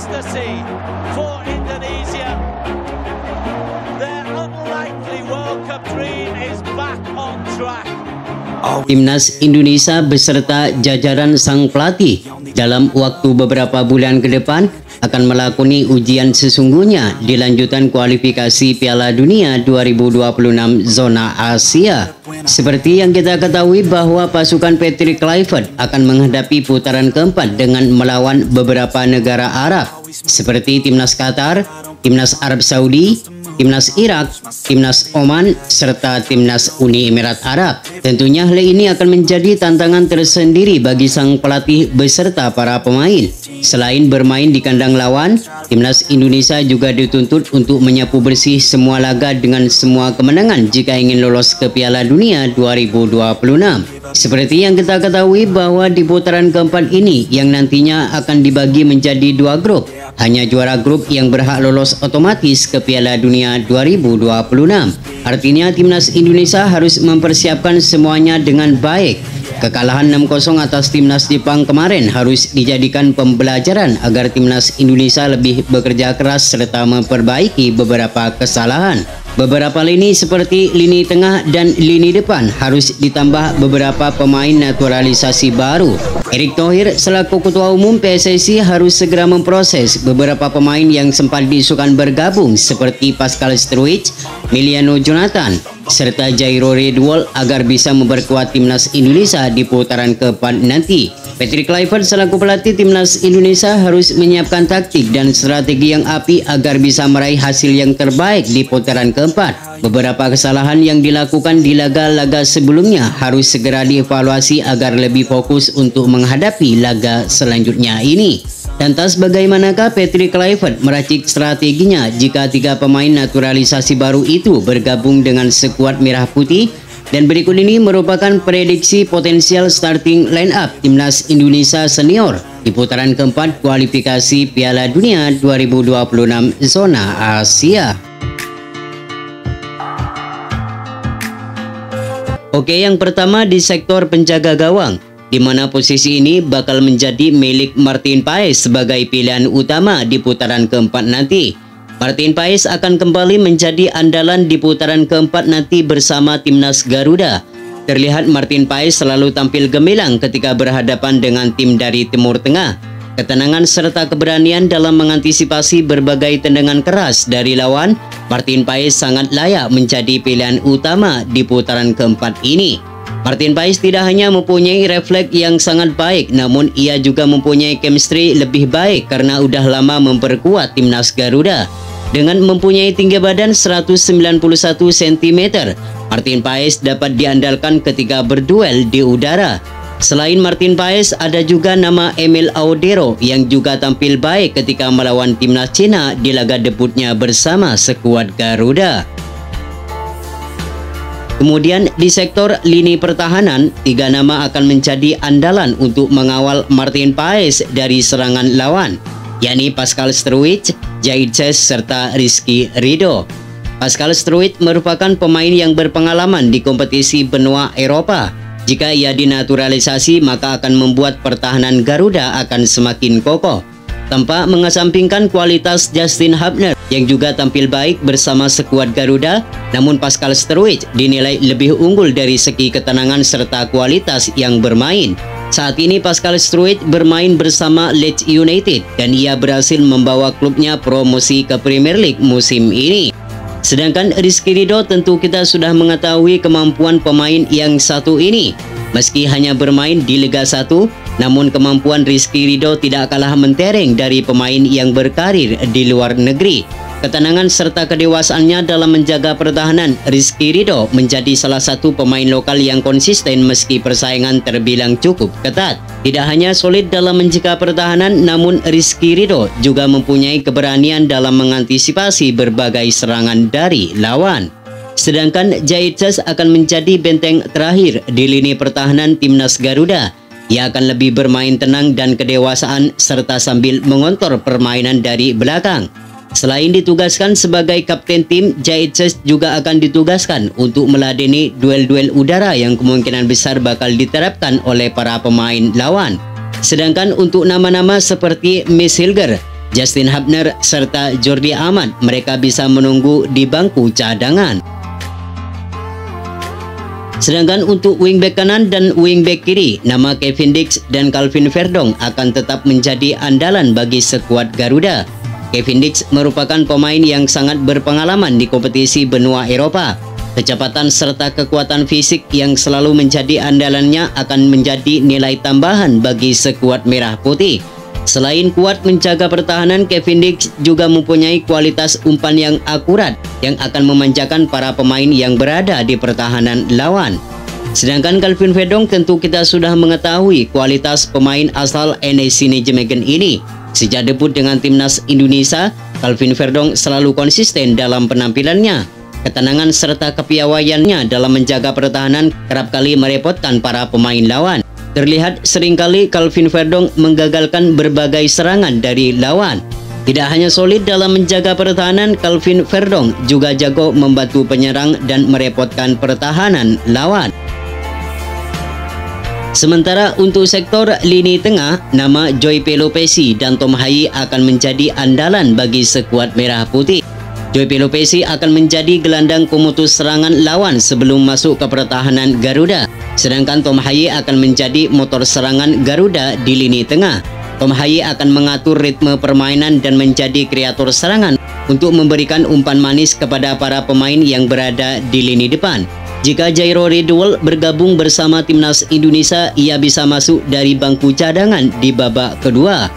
ecstasy for Indonesia. Their unlikely World Cup dream is back on track. Timnas Indonesia beserta jajaran sang pelatih dalam waktu beberapa bulan ke depan akan melakoni ujian sesungguhnya di lanjutan kualifikasi Piala Dunia 2026 zona Asia. Seperti yang kita ketahui bahwa pasukan Patrick Kluivert akan menghadapi putaran keempat dengan melawan beberapa negara Arab seperti Timnas Qatar, Timnas Arab Saudi, Timnas Irak, Timnas Oman, serta Timnas Uni Emirat Arab. Tentunya hal ini akan menjadi tantangan tersendiri bagi sang pelatih beserta para pemain. Selain bermain di kandang lawan, Timnas Indonesia juga dituntut untuk menyapu bersih semua laga dengan semua kemenangan jika ingin lolos ke Piala Dunia 2026. Seperti yang kita ketahui bahwa di putaran keempat ini yang nantinya akan dibagi menjadi dua grup. Hanya juara grup yang berhak lolos otomatis ke Piala Dunia 2026. Artinya Timnas Indonesia harus mempersiapkan semuanya dengan baik. Kekalahan 6-0 atas Timnas Jepang kemarin harus dijadikan pembelajaran agar Timnas Indonesia lebih bekerja keras serta memperbaiki beberapa kesalahan. Beberapa lini seperti lini tengah dan lini depan harus ditambah beberapa pemain naturalisasi baru. Erick Thohir selaku Ketua Umum PSSI harus segera memproses beberapa pemain yang sempat diisukan bergabung seperti Pascal Struijk, Emiliano Jonathan, serta Jairo Redwall agar bisa memperkuat Timnas Indonesia di putaran keempat nanti. Patrick Kluivert selaku pelatih Timnas Indonesia harus menyiapkan taktik dan strategi yang apik agar bisa meraih hasil yang terbaik di putaran keempat. Beberapa kesalahan yang dilakukan di laga-laga sebelumnya harus segera dievaluasi agar lebih fokus untuk menghadapi laga selanjutnya ini. Lantas bagaimanakah Patrick Kluivert meracik strateginya jika tiga pemain naturalisasi baru itu bergabung dengan skuad merah putih? Dan berikut ini merupakan prediksi potensial starting line up Timnas Indonesia Senior di putaran keempat kualifikasi Piala Dunia 2026 zona Asia. Oke, yang pertama di sektor penjaga gawang, di mana posisi ini bakal menjadi milik Martin Paes sebagai pilihan utama di putaran keempat nanti. Martin Paes akan kembali menjadi andalan di putaran keempat nanti bersama Timnas Garuda. Terlihat Martin Paes selalu tampil gemilang ketika berhadapan dengan tim dari Timur Tengah. Ketenangan serta keberanian dalam mengantisipasi berbagai tendangan keras dari lawan, Martin Paes sangat layak menjadi pilihan utama di putaran keempat ini. Martin Paes tidak hanya mempunyai refleks yang sangat baik, namun ia juga mempunyai chemistry lebih baik karena udah lama memperkuat Timnas Garuda. Dengan mempunyai tinggi badan 191 cm, Martin Paes dapat diandalkan ketika berduel di udara. Selain Martin Paes, ada juga nama Emil Audero yang juga tampil baik ketika melawan Timnas Cina di laga debutnya bersama skuad Garuda. Kemudian di sektor lini pertahanan, tiga nama akan menjadi andalan untuk mengawal Martin Paes dari serangan lawan, yakni Pascal Struijk, Jaidses, serta Rizky Ridho. Pascal Struijk merupakan pemain yang berpengalaman di kompetisi benua Eropa. Jika ia dinaturalisasi, maka akan membuat pertahanan Garuda akan semakin kokoh. Tanpa mengesampingkan kualitas Justin Hubner yang juga tampil baik bersama skuad Garuda, namun Pascal Struijk dinilai lebih unggul dari segi ketenangan serta kualitas yang bermain. Saat ini Pascal Struijk bermain bersama Leeds United dan ia berhasil membawa klubnya promosi ke Premier League musim ini. Sedangkan Rizky Ridho tentu kita sudah mengetahui kemampuan pemain yang satu ini. Meski hanya bermain di Liga 1, namun kemampuan Rizky Ridho tidak kalah mentereng dari pemain yang berkarir di luar negeri. Ketenangan serta kedewasaannya dalam menjaga pertahanan, Rizky Ridho menjadi salah satu pemain lokal yang konsisten meski persaingan terbilang cukup ketat. Tidak hanya solid dalam menjaga pertahanan, namun Rizky Ridho juga mempunyai keberanian dalam mengantisipasi berbagai serangan dari lawan. Sedangkan Jaidses akan menjadi benteng terakhir di lini pertahanan Timnas Garuda. Ia akan lebih bermain tenang dan kedewasaan serta sambil mengontrol permainan dari belakang. Selain ditugaskan sebagai kapten tim, Jaidses juga akan ditugaskan untuk meladeni duel-duel udara yang kemungkinan besar bakal diterapkan oleh para pemain lawan. Sedangkan untuk nama-nama seperti Max Hilger, Justin Hubner serta Jordi Amat mereka bisa menunggu di bangku cadangan. Sedangkan untuk wingback kanan dan wingback kiri, nama Kevin Dix dan Calvin Verdong akan tetap menjadi andalan bagi skuad Garuda. Kevin Dix merupakan pemain yang sangat berpengalaman di kompetisi benua Eropa. Kecepatan serta kekuatan fisik yang selalu menjadi andalannya akan menjadi nilai tambahan bagi skuad Merah Putih. Selain kuat menjaga pertahanan, Kevin Dix juga mempunyai kualitas umpan yang akurat yang akan memanjakan para pemain yang berada di pertahanan lawan. Sedangkan Calvin Verdong tentu kita sudah mengetahui kualitas pemain asal NEC Nijmegen ini. Sejak debut dengan timnas Indonesia, Calvin Verdong selalu konsisten dalam penampilannya. Ketenangan serta kepiawaiannya dalam menjaga pertahanan kerap kali merepotkan para pemain lawan. Terlihat seringkali Calvin Verdong menggagalkan berbagai serangan dari lawan. Tidak hanya solid dalam menjaga pertahanan, Calvin Verdong juga jago membantu penyerang dan merepotkan pertahanan lawan. Sementara untuk sektor lini tengah, nama Joy Pelopesi dan Tom Hayi akan menjadi andalan bagi skuad Merah Putih. Joy Pelopesi akan menjadi gelandang pemutus serangan lawan sebelum masuk ke pertahanan Garuda. Sedangkan Tom Hayi akan menjadi motor serangan Garuda di lini tengah. Tom Hayi akan mengatur ritme permainan dan menjadi kreator serangan untuk memberikan umpan manis kepada para pemain yang berada di lini depan. Jika Jairo Ridwell bergabung bersama timnas Indonesia, ia bisa masuk dari bangku cadangan di babak kedua.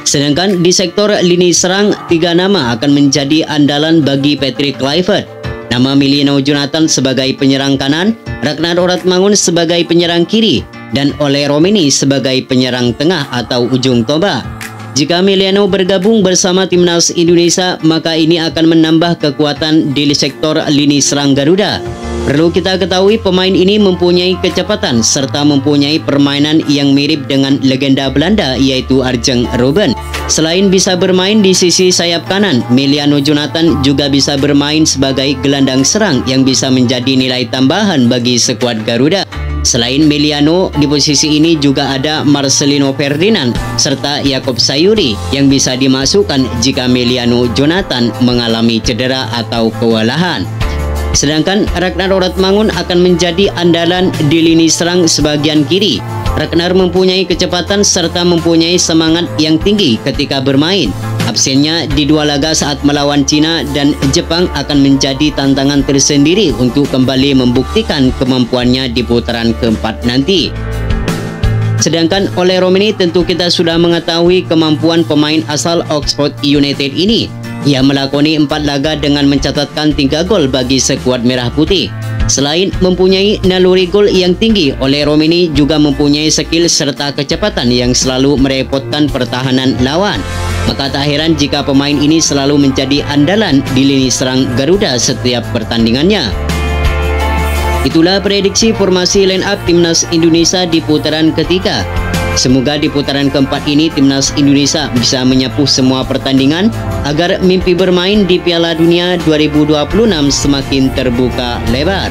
Sedangkan di sektor lini serang, 3 nama akan menjadi andalan bagi Patrick Kluivert. Nama Emiliano Jonathan sebagai penyerang kanan, Ragnar Oratmangun sebagai penyerang kiri, dan Ole Romeni sebagai penyerang tengah atau ujung tombak. Jika Emiliano bergabung bersama timnas Indonesia, maka ini akan menambah kekuatan di sektor lini serang Garuda. Perlu kita ketahui pemain ini mempunyai kecepatan serta mempunyai permainan yang mirip dengan legenda Belanda yaitu Arjen Robben. Selain bisa bermain di sisi sayap kanan, Emiliano Jonathan juga bisa bermain sebagai gelandang serang yang bisa menjadi nilai tambahan bagi skuad Garuda. Selain Emiliano, di posisi ini juga ada Marcelino Ferdinand serta Yakob Sayuri yang bisa dimasukkan jika Emiliano Jonathan mengalami cedera atau kewalahan. Sedangkan Ragnar Oratmangun akan menjadi andalan di lini serang sebagian kiri. Ragnar mempunyai kecepatan serta mempunyai semangat yang tinggi ketika bermain. Absennya di 2 laga saat melawan Cina dan Jepang akan menjadi tantangan tersendiri untuk kembali membuktikan kemampuannya di putaran keempat nanti. Sedangkan Ole Romeni tentu kita sudah mengetahui kemampuan pemain asal Oxford United ini. Ia melakoni 4 laga dengan mencatatkan 3 gol bagi skuad Merah Putih. Selain mempunyai naluri gol yang tinggi, Ole Romeni juga mempunyai skill serta kecepatan yang selalu merepotkan pertahanan lawan. Maka tak heran jika pemain ini selalu menjadi andalan di lini serang Garuda setiap pertandingannya. Itulah prediksi formasi line up timnas Indonesia di putaran ketiga. Semoga di putaran keempat ini timnas Indonesia bisa menyapu semua pertandingan agar mimpi bermain di Piala Dunia 2026 semakin terbuka lebar.